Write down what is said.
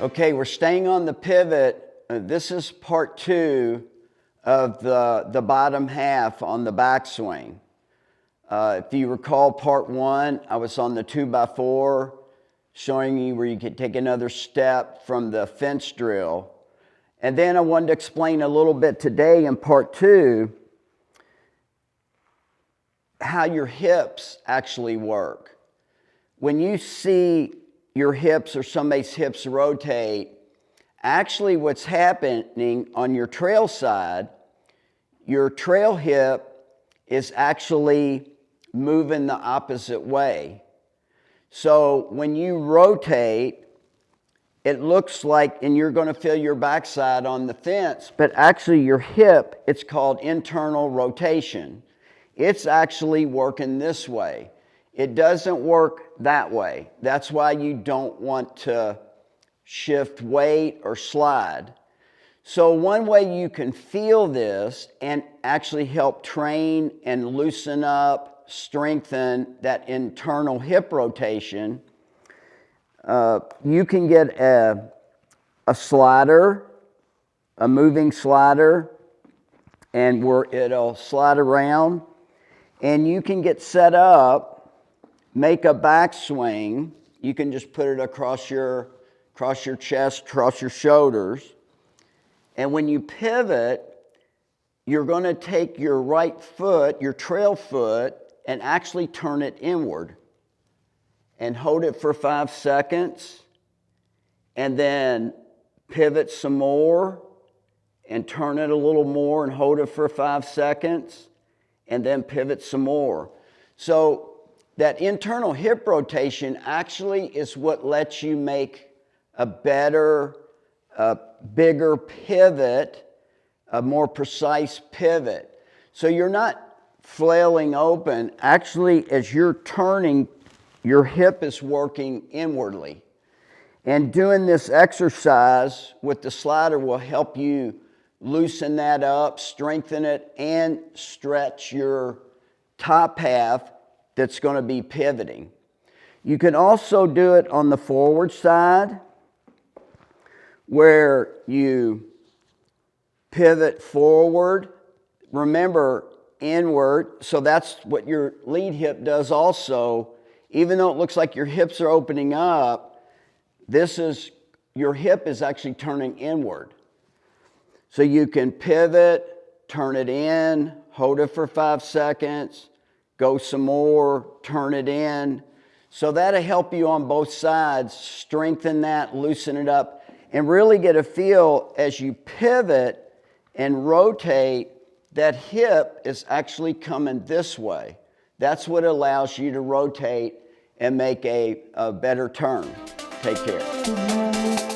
Okay, we're staying on the pivot. This is part 2 of the bottom half on the backswing. If you recall part 1, I was on the 2x4 showing you where you could take another step from the fence drill. And then I wanted to explain a little bit today in part 2 how your hips actually work. When you see your hips or somebody's hips rotate, actually what's happening on your trail side, your trail hip is actually moving the opposite way. So when you rotate, it looks like, and you're going to feel your backside on the fence, but actually your hip, it's called internal rotation. It's actually working this way. It doesn't work that way. That's why you don't want to shift weight or slide. So one way you can feel this and actually help train and loosen up, strengthen that internal hip rotation, you can get a slider, a moving slider, and where it'll slide around, and you can get set up, make a backswing. You can just put it across your chest, across your shoulders. And when you pivot, you're going to take your right foot, your trail foot, and actually turn it inward. And hold it for 5 seconds. And then pivot some more and turn it a little more and hold it for 5 seconds. And then pivot some more. So that internal hip rotation actually is what lets you make a better, bigger pivot, a more precise pivot. So you're not flailing open. Actually, as you're turning, your hip is working inwardly. And doing this exercise with the slider will help you loosen that up, strengthen it, and stretch your top half that's going to be pivoting. You can also do it on the forward side where you pivot forward. Remember, inward. So that's what your lead hip does also. Even though it looks like your hips are opening up, your hip is actually turning inward. So you can pivot, turn it in, hold it for 5 seconds, go some more, turn it in. So that'll help you on both sides, strengthen that, loosen it up, and really get a feel as you pivot and rotate, that hip is actually coming this way. That's what allows you to rotate and make a better turn. Take care.